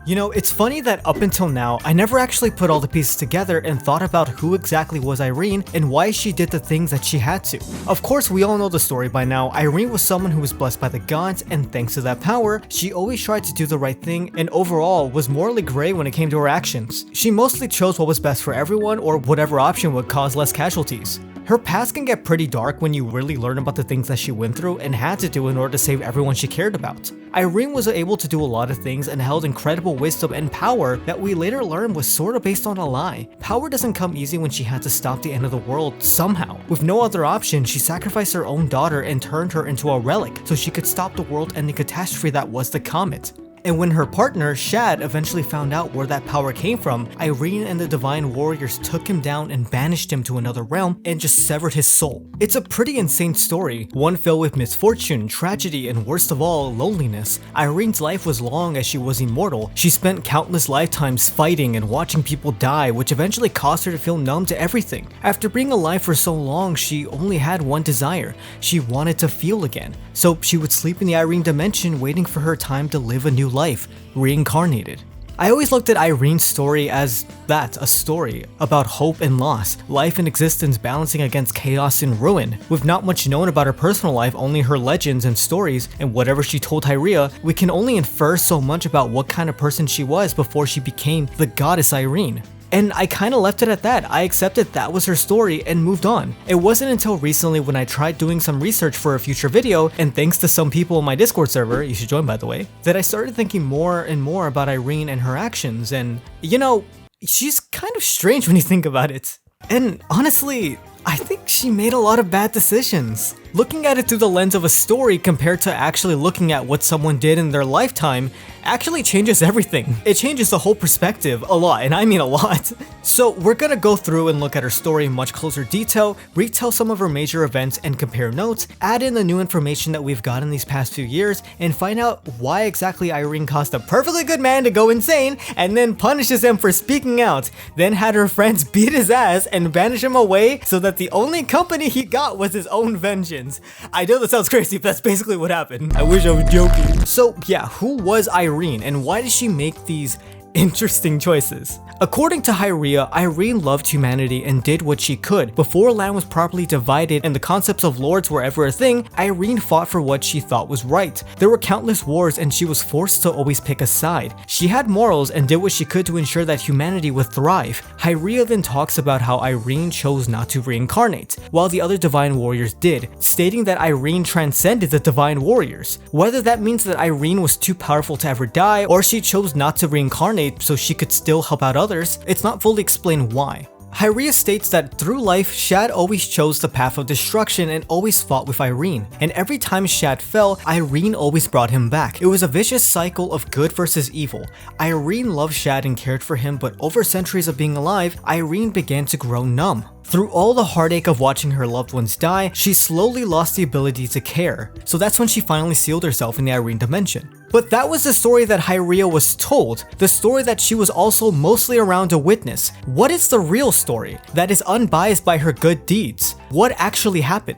You know, it's funny that up until now, I never actually put all the pieces together and thought about who exactly was Irene and why she did the things that she had to. Of course, we all know the story by now. Irene was someone who was blessed by the gods, and thanks to that power, she always tried to do the right thing and overall was morally gray when it came to her actions. She mostly chose what was best for everyone or whatever option would cause less casualties. Her past can get pretty dark when you really learn about the things that she went through and had to do in order to save everyone she cared about. Irene was able to do a lot of things and held incredible wisdom and power that we later learned was sorta based on a lie. Power doesn't come easy when she had to stop the end of the world somehow. With no other option, she sacrificed her own daughter and turned her into a relic so she could stop the world-ending catastrophe that was the comet. And when her partner, Shad, eventually found out where that power came from, Irene and the Divine Warriors took him down and banished him to another realm and just severed his soul. It's a pretty insane story, one filled with misfortune, tragedy, and worst of all, loneliness. Irene's life was long as she was immortal. She spent countless lifetimes fighting and watching people die, which eventually caused her to feel numb to everything. After being alive for so long, she only had one desire. She wanted to feel again. So she would sleep in the Irene dimension, waiting for her time to live a new life, reincarnated. I always looked at Irene's story as that, a story about hope and loss, life and existence balancing against chaos and ruin. With not much known about her personal life, only her legends and stories, and whatever she told Hyrea, we can only infer so much about what kind of person she was before she became the goddess Irene. And I kinda left it at that. I accepted that was her story and moved on. It wasn't until recently when I tried doing some research for a future video, and thanks to some people in my Discord server, you should join by the way, that I started thinking more and more about Irene and her actions, and you know, she's kind of strange when you think about it. And honestly, I think she made a lot of bad decisions. Looking at it through the lens of a story compared to actually looking at what someone did in their lifetime actually changes everything. It changes the whole perspective a lot, and I mean a lot. So we're gonna go through and look at her story in much closer detail, retell some of her major events and compare notes, add in the new information that we've gotten these past few years, and find out why exactly Irene caused a perfectly good man to go insane and then punishes him for speaking out, then had her friends beat his ass and banish him away so that the only company he got was his own vengeance. I know that sounds crazy, but that's basically what happened. I wish I was joking. So yeah, who was Irene and why did she make these interesting choices? According to Hyrea, Irene loved humanity and did what she could. Before land was properly divided and the concepts of lords were ever a thing, Irene fought for what she thought was right. There were countless wars and she was forced to always pick a side. She had morals and did what she could to ensure that humanity would thrive. Hyrea then talks about how Irene chose not to reincarnate, while the other divine warriors did, stating that Irene transcended the divine warriors. Whether that means that Irene was too powerful to ever die, or she chose not to reincarnate so she could still help out others, it's not fully explained why. Hyrea states that through life, Shad always chose the path of destruction and always fought with Irene, and every time Shad fell, Irene always brought him back. It was a vicious cycle of good versus evil. Irene loved Shad and cared for him, but over centuries of being alive, Irene began to grow numb. Through all the heartache of watching her loved ones die, she slowly lost the ability to care. So that's when she finally sealed herself in the Irene dimension. But that was the story that Hyrea was told, the story that she was also mostly around to witness. What is the real story that is unbiased by her good deeds? What actually happened?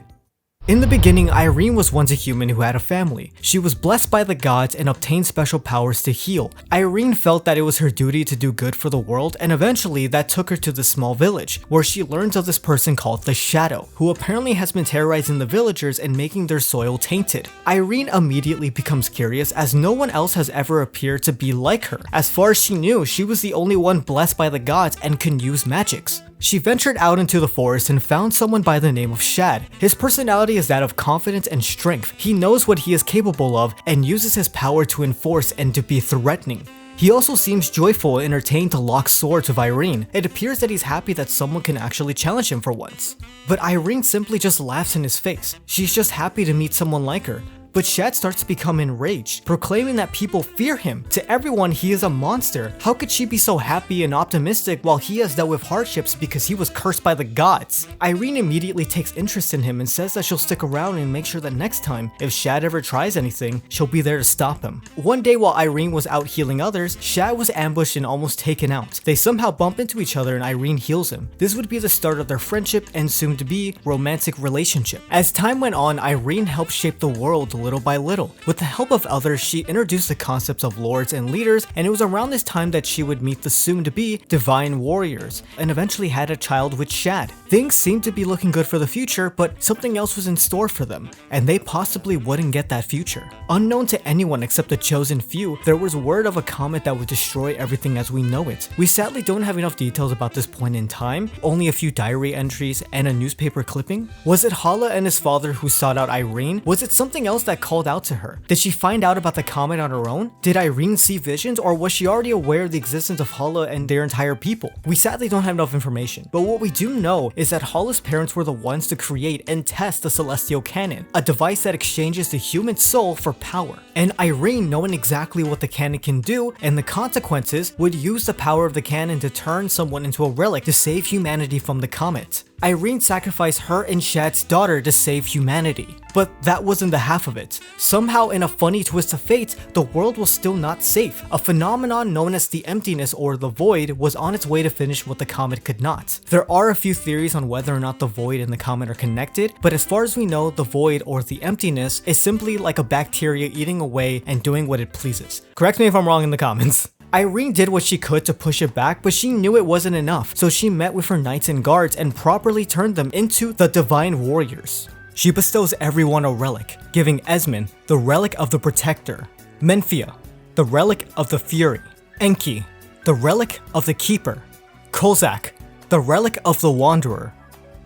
In the beginning, Irene was once a human who had a family. She was blessed by the gods and obtained special powers to heal. Irene felt that it was her duty to do good for the world, and eventually that took her to the small village, where she learns of this person called the Shadow, who apparently has been terrorizing the villagers and making their soil tainted. Irene immediately becomes curious as no one else has ever appeared to be like her. As far as she knew, she was the only one blessed by the gods and can use magics. She ventured out into the forest and found someone by the name of Shad. His personality is that of confidence and strength. He knows what he is capable of and uses his power to enforce and to be threatening. He also seems joyful and entertained to lock swords with Irene. It appears that he's happy that someone can actually challenge him for once. But Irene simply just laughs in his face. She's just happy to meet someone like her. But Shad starts to become enraged, proclaiming that people fear him. To everyone, he is a monster. How could she be so happy and optimistic while he has dealt with hardships because he was cursed by the gods? Irene immediately takes interest in him and says that she'll stick around and make sure that next time, if Shad ever tries anything, she'll be there to stop him. One day while Irene was out healing others, Shad was ambushed and almost taken out. They somehow bump into each other and Irene heals him. This would be the start of their friendship and soon to be romantic relationship. As time went on, Irene helped shape the world little by little. With the help of others, she introduced the concepts of lords and leaders, and it was around this time that she would meet the soon-to-be divine warriors, and eventually had a child with Shad. Things seemed to be looking good for the future, but something else was in store for them, and they possibly wouldn't get that future. Unknown to anyone except the chosen few, there was word of a comet that would destroy everything as we know it. We sadly don't have enough details about this point in time, only a few diary entries and a newspaper clipping. Was it Hala and his father who sought out Irene? Was it something else that called out to her? Did she find out about the comet on her own? Did Irene see visions, or was she already aware of the existence of Hala and their entire people? We sadly don't have enough information, but what we do know is that Hala's parents were the ones to create and test the celestial cannon, a device that exchanges the human soul for power. And Irene, knowing exactly what the cannon can do and the consequences, would use the power of the cannon to turn someone into a relic to save humanity from the comet. Irene sacrificed her and Shad's daughter to save humanity. But that wasn't the half of it. Somehow, in a funny twist of fate, the world was still not safe. A phenomenon known as the emptiness or the void was on its way to finish what the comet could not. There are a few theories on whether or not the void and the comet are connected, but as far as we know, the void or the emptiness is simply like a bacteria eating away and doing what it pleases. Correct me if I'm wrong in the comments. Irene did what she could to push it back, but she knew it wasn't enough, so she met with her knights and guards and properly turned them into the divine warriors. She bestows everyone a relic, giving Esmond the relic of the Protector, Menfia the relic of the Fury, Enki the relic of the Keeper, Kozak the relic of the Wanderer,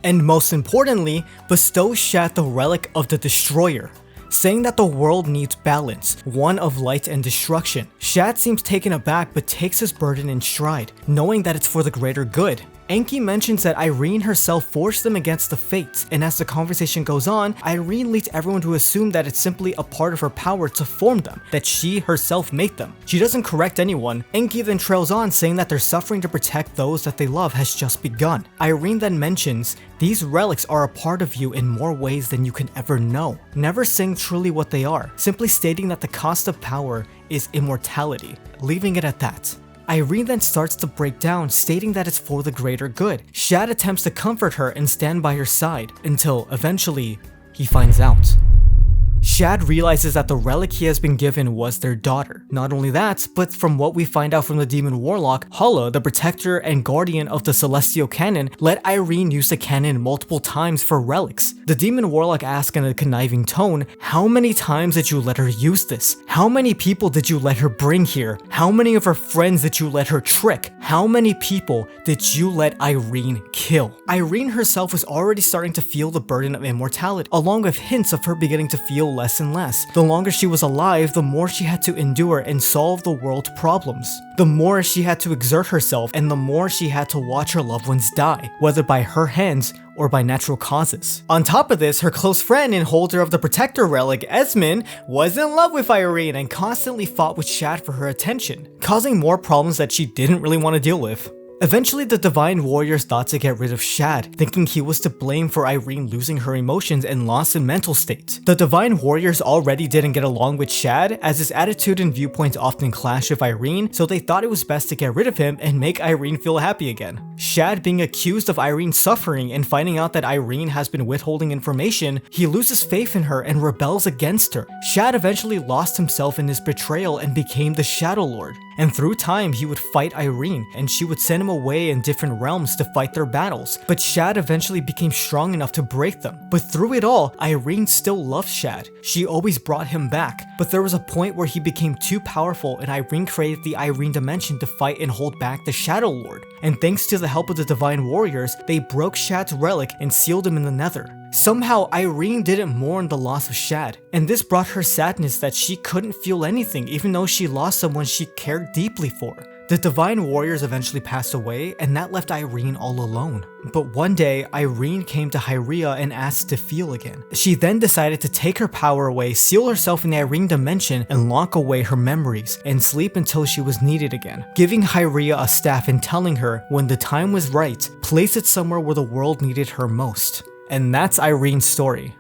and most importantly, bestows Shad the relic of the Destroyer, saying that the world needs balance, one of light and destruction. Shad seems taken aback but takes his burden in stride, knowing that it's for the greater good. Enki mentions that Irene herself forced them against the fates, and as the conversation goes on, Irene leads everyone to assume that it's simply a part of her power to form them, that she herself made them. She doesn't correct anyone. Enki then trails on, saying that their suffering to protect those that they love has just begun. Irene then mentions, "These relics are a part of you in more ways than you can ever know," never saying truly what they are, simply stating that the cost of power is immortality, leaving it at that. Irene then starts to break down, stating that it's for the greater good. Shad attempts to comfort her and stand by her side, until eventually, he finds out. Shad realizes that the relic he has been given was their daughter. Not only that, but from what we find out from the demon warlock, Hala, the protector and guardian of the celestial cannon, let Irene use the cannon multiple times for relics. The demon warlock asks in a conniving tone, "How many times did you let her use this? How many people did you let her bring here? How many of her friends did you let her trick? How many people did you let Irene kill?" Irene herself was already starting to feel the burden of immortality, along with hints of her beginning to feel less and less. The longer she was alive, the more she had to endure and solve the world's problems. The more she had to exert herself, and the more she had to watch her loved ones die, whether by her hands or by natural causes. On top of this, her close friend and holder of the Protector relic, Esmond, was in love with Irene and constantly fought with Shad for her attention, causing more problems that she didn't really want to deal with. Eventually, the Divine Warriors thought to get rid of Shad, thinking he was to blame for Irene losing her emotions and lost in mental state. The Divine Warriors already didn't get along with Shad, as his attitude and viewpoints often clash with Irene, so they thought it was best to get rid of him and make Irene feel happy again. Shad being accused of Irene's suffering and finding out that Irene has been withholding information, he loses faith in her and rebels against her. Shad eventually lost himself in his betrayal and became the Shadow Lord. And through time, he would fight Irene, and she would send him away in different realms to fight their battles. But Shad eventually became strong enough to break them. But through it all, Irene still loved Shad. She always brought him back. But there was a point where he became too powerful, and Irene created the Irene Dimension to fight and hold back the Shadow Lord. And thanks to the help of the Divine Warriors, they broke Shad's relic and sealed him in the Nether. Somehow, Irene didn't mourn the loss of Shad, and this brought her sadness that she couldn't feel anything even though she lost someone she cared deeply for. The Divine Warriors eventually passed away, and that left Irene all alone. But one day, Irene came to Hyria and asked to feel again. She then decided to take her power away, seal herself in the Irene Dimension, and lock away her memories, and sleep until she was needed again, giving Hyria a staff and telling her, when the time was right, place it somewhere where the world needed her most. And that's Irene's story.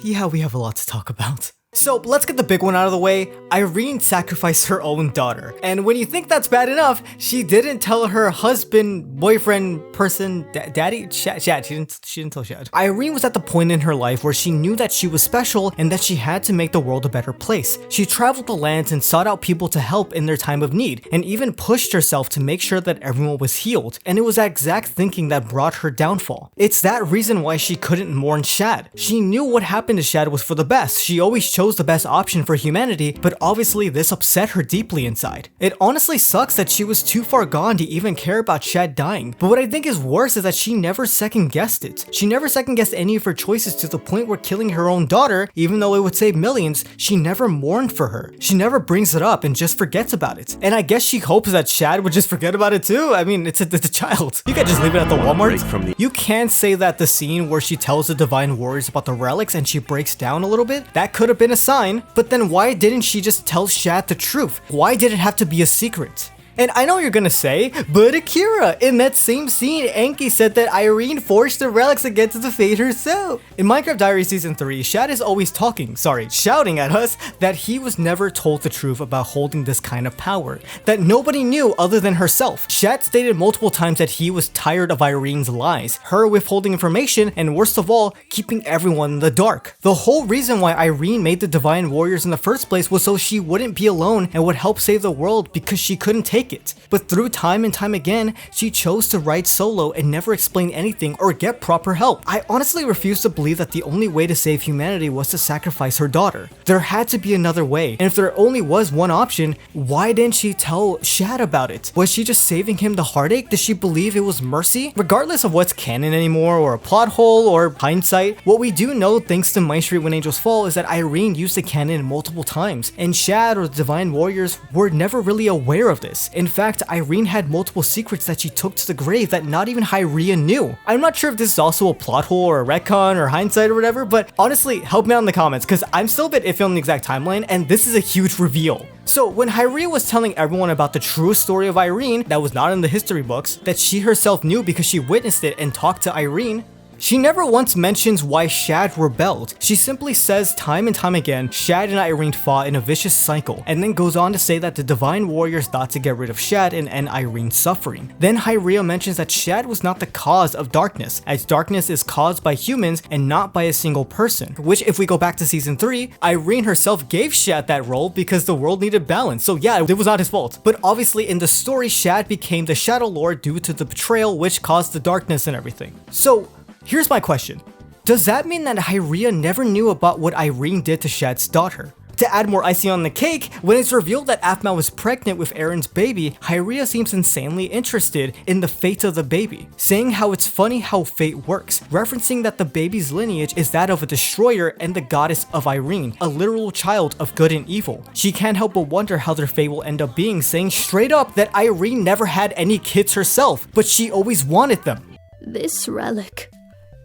Yeah, we have a lot to talk about. So let's get the big one out of the way. Irene sacrificed her own daughter. And when you think that's bad enough, she didn't tell her husband, boyfriend, person, Daddy, Shad, she didn't tell Shad. Irene was at the point in her life where she knew that she was special and that she had to make the world a better place. She traveled the lands and sought out people to help in their time of need, and even pushed herself to make sure that everyone was healed, and it was that exact thinking that brought her downfall. It's that reason why she couldn't mourn Shad. She knew what happened to Shad was for the best. She always chose the best option for humanity, but obviously this upset her deeply inside. It honestly sucks that she was too far gone to even care about Shad dying, but what I think is worse is that she never second guessed it. She never second guessed any of her choices to the point where killing her own daughter, even though it would save millions, she never mourned for her. She never brings it up and just forgets about it. And I guess she hopes that Shad would just forget about it too. I mean, it's a child. You can't just leave it at the Walmart. You can't say that the scene where she tells the Divine Warriors about the relics and she breaks down a little bit, that could have been a sign, but then why didn't she just tell Shad the truth? Why did it have to be a secret? And I know you're gonna say, but Akira, in that same scene, Enki said that Irene forged the relics against the fate herself. In Minecraft Diaries Season 3, Shad is always shouting at us that he was never told the truth about holding this kind of power, that nobody knew other than herself. Shad stated multiple times that he was tired of Irene's lies, her withholding information, and worst of all, keeping everyone in the dark. The whole reason why Irene made the Divine Warriors in the first place was so she wouldn't be alone and would help save the world because she couldn't take it. But through time and time again, she chose to ride solo and never explain anything or get proper help. I honestly refuse to believe that the only way to save humanity was to sacrifice her daughter. There had to be another way, and if there only was one option, why didn't she tell Shad about it? Was she just saving him the heartache? Did she believe it was mercy? Regardless of what's canon anymore, or a plot hole, or hindsight, what we do know thanks to My Street When Angels Fall is that Irene used the canon multiple times, and Shad or the Divine Warriors were never really aware of this. In fact, Irene had multiple secrets that she took to the grave that not even Hyrea knew. I'm not sure if this is also a plot hole or a retcon or hindsight or whatever, but honestly, help me out in the comments because I'm still a bit iffy on the exact timeline and this is a huge reveal. So when Hyrea was telling everyone about the true story of Irene that was not in the history books, that she herself knew because she witnessed it and talked to Irene, she never once mentions why Shad rebelled. She simply says time and time again, Shad and Irene fought in a vicious cycle, and then goes on to say that the Divine Warriors thought to get rid of Shad and end Irene's suffering. Then Hyrea mentions that Shad was not the cause of darkness, as darkness is caused by humans and not by a single person, which if we go back to season 3, Irene herself gave Shad that role because the world needed balance, so yeah, it was not his fault. But obviously in the story, Shad became the Shadow Lord due to the betrayal which caused the darkness and everything. So here's my question. Does that mean that Hyrea never knew about what Irene did to Shad's daughter? To add more icing on the cake, when it's revealed that Aphmau was pregnant with Aaron's baby, Hyrea seems insanely interested in the fate of the baby, saying how it's funny how fate works, referencing that the baby's lineage is that of a destroyer and the goddess of Irene, a literal child of good and evil. She can't help but wonder how their fate will end up being, saying straight up that Irene never had any kids herself, but she always wanted them. This relic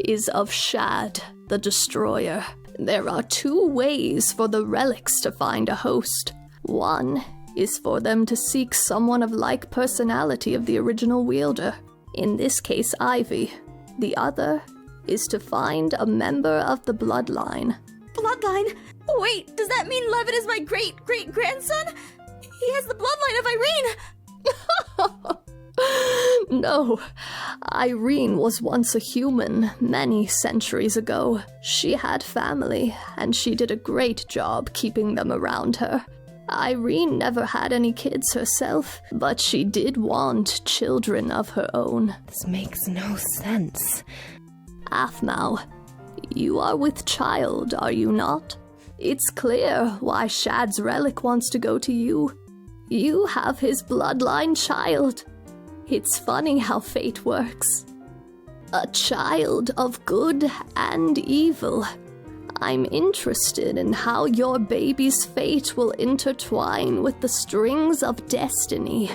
is of Shad, the Destroyer. There are two ways for the relics to find a host. One is for them to seek someone of like personality of the original wielder, in this case Ivy. The other is to find a member of the bloodline. Bloodline? Wait, does that mean Levin is my great-great-grandson? He has the bloodline of Irene! No, Irene was once a human many centuries ago. She had family, and she did a great job keeping them around her. Irene never had any kids herself, but she did want children of her own. This makes no sense. Aphmau, you are with child, are you not? It's clear why Shad's relic wants to go to you. You have his bloodline child. It's funny how fate works. A child of good and evil. I'm interested in how your baby's fate will intertwine with the strings of destiny.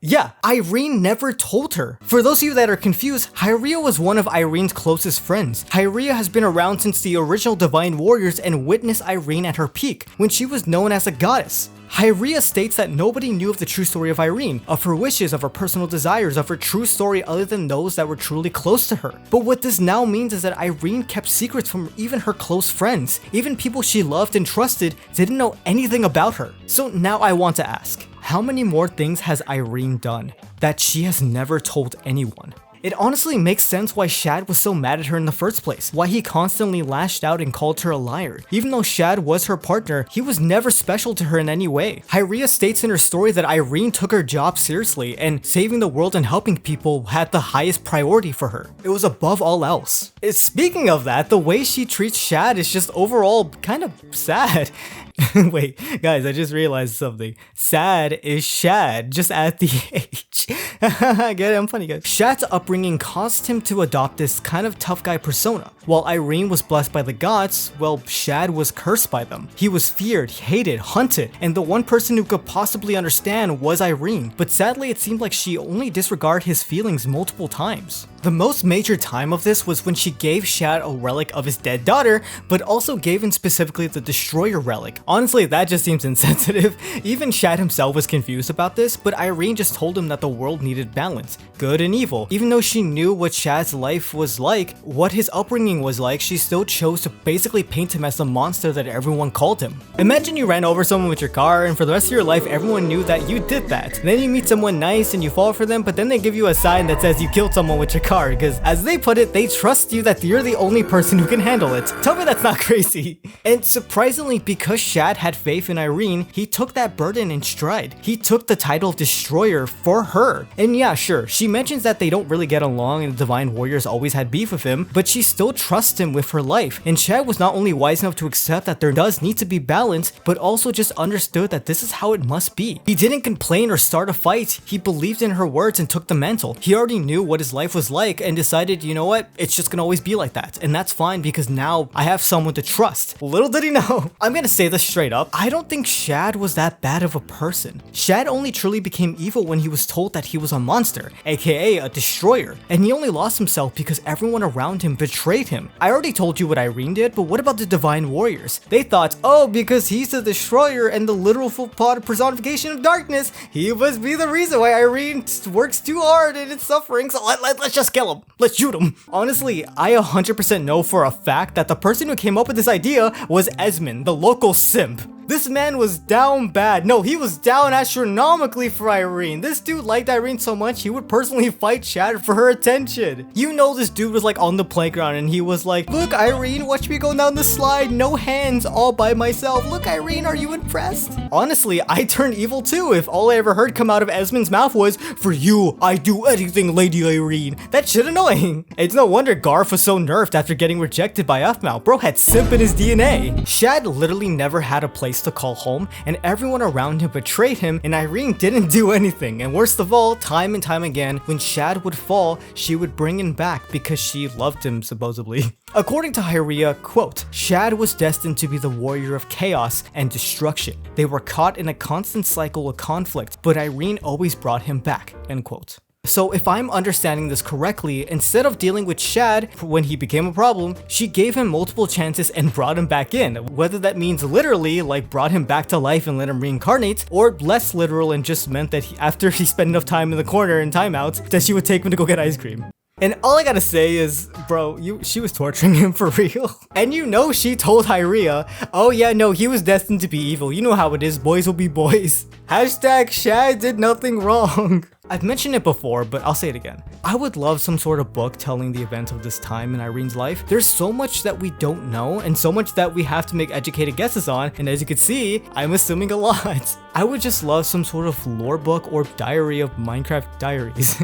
Yeah, Irene never told her. For those of you that are confused, Hyrea was one of Irene's closest friends. Hyrea has been around since the original Divine Warriors and witnessed Irene at her peak, when she was known as a goddess. Hyrea states that nobody knew of the true story of Irene, of her wishes, of her personal desires, of her true story other than those that were truly close to her. But what this now means is that Irene kept secrets from even her close friends. Even people she loved and trusted didn't know anything about her. So now I want to ask, How many more things has Irene done that she has never told anyone? It honestly makes sense why Shad was so mad at her in the first place, why he constantly lashed out and called her a liar. Even though Shad was her partner, he was never special to her in any way. Hyria states in her story that Irene took her job seriously and saving the world and helping people had the highest priority for her. It was above all else. Speaking of that, the way she treats Shad is just overall kind of sad. Wait, guys, I just realized something. Sad is Shad, just add the H. Get it? I'm funny, guys. Shad's upbringing caused him to adopt this kind of tough guy persona. While Irene was blessed by the gods, well, Shad was cursed by them. He was feared, hated, hunted, and the one person who could possibly understand was Irene. But sadly, it seemed like she only disregarded his feelings multiple times. The most major time of this was when she gave Shad a relic of his dead daughter, but also gave him specifically the Destroyer relic. Honestly, that just seems insensitive. Even Shad himself was confused about this, but Irene just told him that the world needed balance, good and evil. Even though she knew what Shad's life was like, what his upbringing was like, she still chose to basically paint him as the monster that everyone called him. Imagine you ran over someone with your car and for the rest of your life everyone knew that you did that. Then you meet someone nice and you fall for them, but then they give you a sign that says you killed someone with your car because, as they put it, they trust you that you're the only person who can handle it. Tell me that's not crazy. And surprisingly, because Shad had faith in Irene, he took that burden in stride. He took the title of Destroyer for her. And yeah, sure, she mentions that they don't really get along and the Divine Warriors always had beef with him, but she still trusts him with her life. And Shad was not only wise enough to accept that there does need to be balance, but also just understood that this is how it must be. He didn't complain or start a fight. He believed in her words and took the mantle. He already knew what his life was like and decided, you know what, it's just gonna always be like that. And that's fine because now I have someone to trust. Little did he know. I'm gonna say this straight up. I don't think Shad was that bad of a person. Shad only truly became evil when he was told that he was a monster, aka a destroyer. And he only lost himself because everyone around him betrayed him. I already told you what Irene did, but what about the Divine Warriors? They thought, oh, because he's the destroyer and the literal full personification of darkness, he must be the reason why Irene works too hard and is suffering, so let's just kill him. Let's shoot him. Honestly, I 100% know for a fact that the person who came up with this idea was Esmond, the local simp. This man was down bad. No, he was down astronomically for Irene. This dude liked Irene so much, he would personally fight Shad for her attention. You know this dude was like on the playground and he was like, look Irene, watch me go down the slide, no hands, all by myself. Look Irene, are you impressed? Honestly, I turned evil too if all I ever heard come out of Esmond's mouth was, for you, I do anything, Lady Irene. That shit annoying. It's no wonder Garth was so nerfed after getting rejected by Aphmau. Bro had simp in his DNA. Shad literally never had a place to call home and everyone around him betrayed him and Irene didn't do anything. And worst of all, time and time again, when Shad would fall, she would bring him back because she loved him supposedly. According to Hyria, quote, Shad was destined to be the warrior of chaos and destruction. They were caught in a constant cycle of conflict, but Irene always brought him back, end quote. So if I'm understanding this correctly, instead of dealing with Shad when he became a problem, she gave him multiple chances and brought him back in. Whether that means literally, like brought him back to life and let him reincarnate, or less literal and just meant that after he spent enough time in the corner in timeouts, that she would take him to go get ice cream. And all I gotta say is, bro, she was torturing him for real. And you know she told Hyria, oh yeah, no, he was destined to be evil. You know how it is, boys will be boys. Hashtag Shad did nothing wrong. I've mentioned it before, but I'll say it again. I would love some sort of book telling the events of this time in Irene's life. There's so much that we don't know and so much that we have to make educated guesses on, and as you can see, I'm assuming a lot. I would just love some sort of lore book or diary of Minecraft Diaries.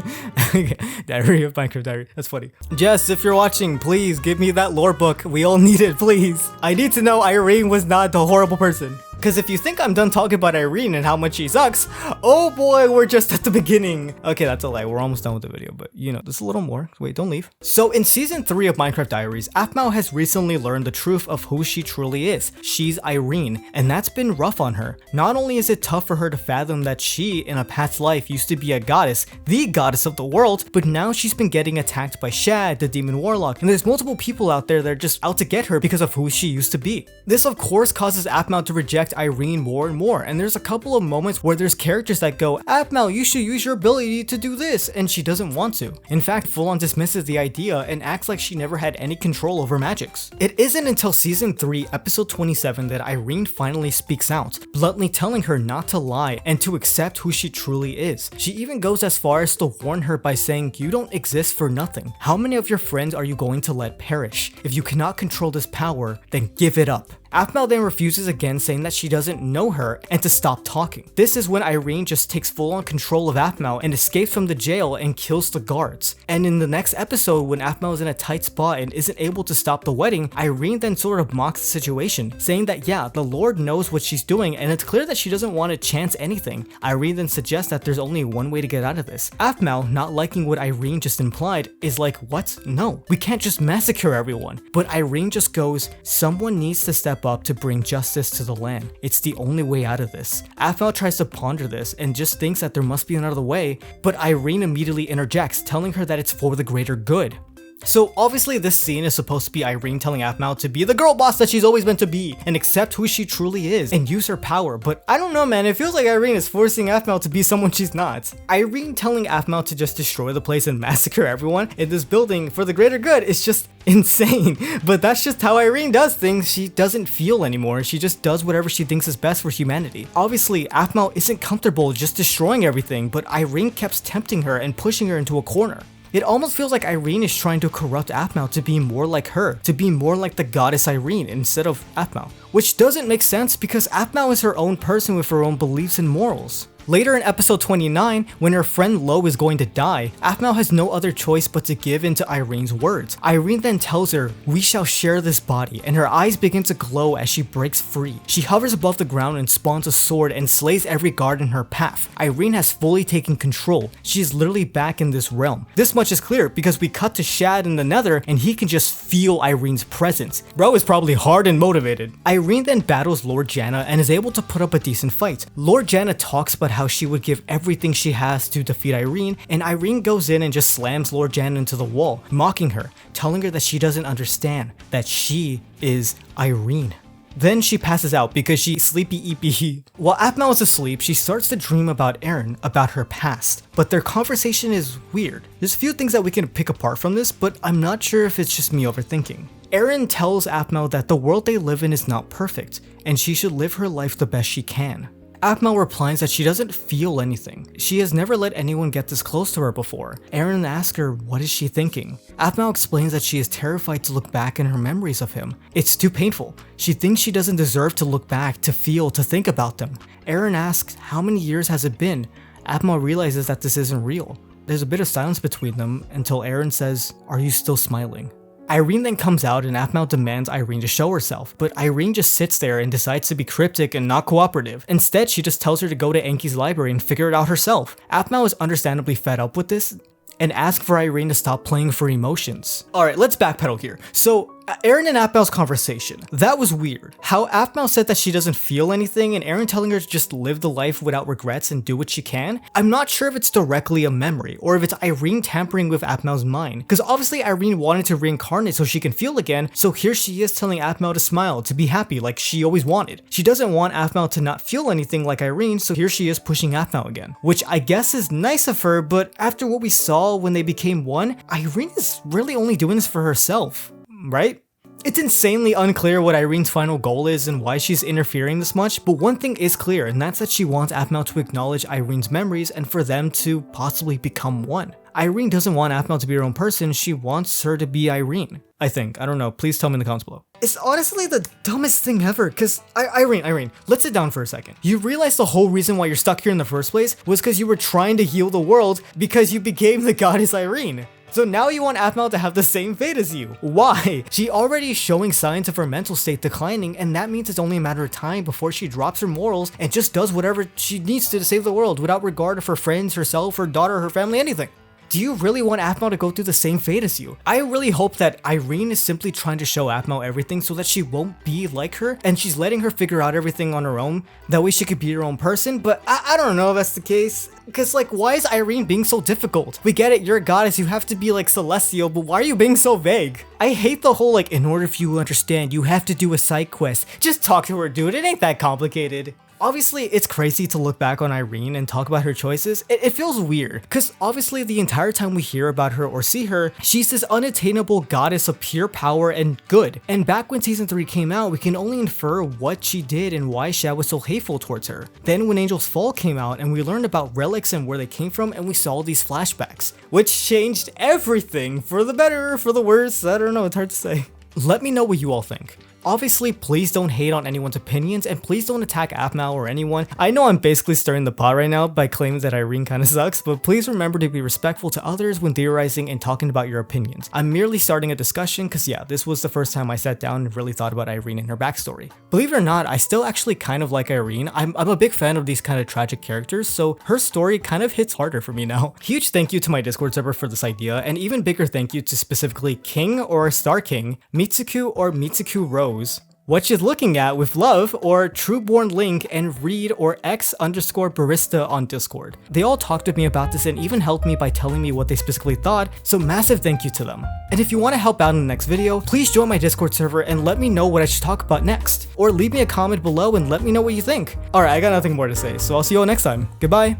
Diary of Minecraft Diary, that's funny. Jess, if you're watching, please give me that lore book. We all need it, please. I need to know Irene was not the horrible person. Because if you think I'm done talking about Irene and how much she sucks, oh boy, we're just at the beginning. Okay, that's a lie. We're almost done with the video, but you know, there's a little more. Wait, don't leave. So in season 3 of Minecraft Diaries, Aphmau has recently learned the truth of who she truly is. She's Irene, and that's been rough on her. Not only is it tough for her to fathom that she, in a past life, used to be a goddess, the goddess of the world, but now she's been getting attacked by Shad, the demon warlock, and there's multiple people out there that are just out to get her because of who she used to be. This of course causes Aphmau to reject respect Irene more and more, and there's a couple of moments where there's characters that go, Aphmau, you should use your ability to do this, and she doesn't want to. In fact, full on dismisses the idea and acts like she never had any control over magics. It isn't until season 3, episode 27 that Irene finally speaks out, bluntly telling her not to lie and to accept who she truly is. She even goes as far as to warn her by saying, you don't exist for nothing. How many of your friends are you going to let perish? If you cannot control this power, then give it up. Aphmau then refuses again, saying that she doesn't know her and to stop talking. This is when Irene just takes full on control of Aphmau and escapes from the jail and kills the guards. And in the next episode, when Aphmau is in a tight spot and isn't able to stop the wedding, Irene then sort of mocks the situation, saying that yeah, the Lord knows what she's doing and it's clear that she doesn't want to chance anything. Irene then suggests that there's only one way to get out of this. Aphmau, not liking what Irene just implied, is like, what? No, we can't just massacre everyone. But Irene just goes, someone needs to step up to bring justice to the land. It's the only way out of this. Aphmau tries to ponder this and just thinks that there must be another way, but Irene immediately interjects, telling her that it's for the greater good. So obviously this scene is supposed to be Irene telling Aphmau to be the girl boss that she's always meant to be and accept who she truly is and use her power, but I don't know, man, it feels like Irene is forcing Aphmau to be someone she's not. Irene telling Aphmau to just destroy the place and massacre everyone in this building for the greater good is just insane, but that's just how Irene does things. She doesn't feel anymore, she just does whatever she thinks is best for humanity. Obviously Aphmau isn't comfortable just destroying everything, but Irene keeps tempting her and pushing her into a corner. It almost feels like Irene is trying to corrupt Aphmau to be more like her, to be more like the goddess Irene instead of Aphmau. Which doesn't make sense because Aphmau is her own person with her own beliefs and morals. Later in episode 29, when her friend Lo is going to die, Aphmau has no other choice but to give in to Irene's words. Irene then tells her, we shall share this body, and her eyes begin to glow as she breaks free. She hovers above the ground and spawns a sword and slays every guard in her path. Irene has fully taken control. She is literally back in this realm. This much is clear because we cut to Shad in the Nether and he can just feel Irene's presence. Bro is probably hard and motivated. Irene then battles Lord Janna and is able to put up a decent fight. Lord Janna talks about how she would give everything she has to defeat Irene, and Irene goes in and just slams Lord Janna into the wall, mocking her, telling her that she doesn't understand, that she is Irene. Then she passes out because she's sleepy EP. While Aphmau is asleep, she starts to dream about Aaron, about her past, but their conversation is weird. There's a few things that we can pick apart from this, but I'm not sure if it's just me overthinking. Aaron tells Aphmau that the world they live in is not perfect, and she should live her life the best she can. Aphmau replies that she doesn't feel anything. She has never let anyone get this close to her before. Aaron asks her, what is she thinking? Aphmau explains that she is terrified to look back in her memories of him. It's too painful. She thinks she doesn't deserve to look back, to feel, to think about them. Aaron asks, how many years has it been? Aphmau realizes that this isn't real. There's a bit of silence between them until Aaron says, are you still smiling? Irene then comes out and Aphmau demands Irene to show herself, but Irene just sits there and decides to be cryptic and not cooperative. Instead, she just tells her to go to Enki's library and figure it out herself. Aphmau is understandably fed up with this and asks for Irene to stop playing for emotions. Alright, let's backpedal here. So, Aaron and Aphmau's conversation. That was weird. How Aphmau said that she doesn't feel anything and Aaron telling her to just live the life without regrets and do what she can. I'm not sure if it's directly a memory or if it's Irene tampering with Aphmau's mind. Because obviously Irene wanted to reincarnate so she can feel again, so here she is telling Aphmau to smile, to be happy like she always wanted. She doesn't want Aphmau to not feel anything like Irene, so here she is pushing Aphmau again. Which I guess is nice of her, but after what we saw when they became one, Irene is really only doing this for herself. Right? It's insanely unclear what Irene's final goal is and why she's interfering this much, but one thing is clear, and that's that she wants Aphmau to acknowledge Irene's memories and for them to possibly become one. Irene doesn't want Aphmau to be her own person, she wants her to be Irene. I think. I don't know. Please tell me in the comments below. It's honestly the dumbest thing ever, cause Irene, let's sit down for a second. You realize the whole reason why you're stuck here in the first place was because you were trying to heal the world because you became the goddess Irene. So now you want Aphmau to have the same fate as you. Why? She already is showing signs of her mental state declining, and that means it's only a matter of time before she drops her morals and just does whatever she needs to save the world without regard of her friends, herself, her daughter, her family, anything. do you really want Aphmau to go through the same fate as you? I really hope that Irene is simply trying to show Aphmau everything so that she won't be like her, and she's letting her figure out everything on her own. That way she could be her own person, but I don't know if that's the case. Because, like, why is Irene being so difficult? We get it, you're a goddess, you have to be, like, celestial, but why are you being so vague? I hate the whole, like, in order for you to understand, you have to do a side quest. Just talk to her, dude, it ain't that complicated. Obviously, it's crazy to look back on Irene and talk about her choices. It feels weird, because obviously the entire time we hear about her or see her, she's this unattainable goddess of pure power and good. And back when season 3 came out, we can only infer what she did and why Shad was so hateful towards her. Then when Angel's Fall came out and we learned about relics and where they came from, and we saw these flashbacks, which changed everything for the better, for the worse, I don't know, it's hard to say. Let me know what you all think. Obviously, please don't hate on anyone's opinions, and please don't attack Aphmau or anyone. I know I'm basically stirring the pot right now by claiming that Irene kinda sucks, but please remember to be respectful to others when theorizing and talking about your opinions. I'm merely starting a discussion cause yeah, this was the first time I sat down and really thought about Irene and her backstory. Believe it or not, I still actually kind of like Irene. I'm a big fan of these kind of tragic characters, so her story kind of hits harder for me now. Huge thank you to my Discord server for this idea, and even bigger thank you to specifically King or Star King, Mitsuku or Mitsuku Rose, What She's Looking At with Love, or Trueborn Link, and Reed or X_barista on Discord. They all talked to me about this and even helped me by telling me what they specifically thought, so massive thank you to them. And if you want to help out in the next video, please join my Discord server and let me know what I should talk about next. Or leave me a comment below and let me know what you think. Alright, I got nothing more to say, so I'll see you all next time. Goodbye!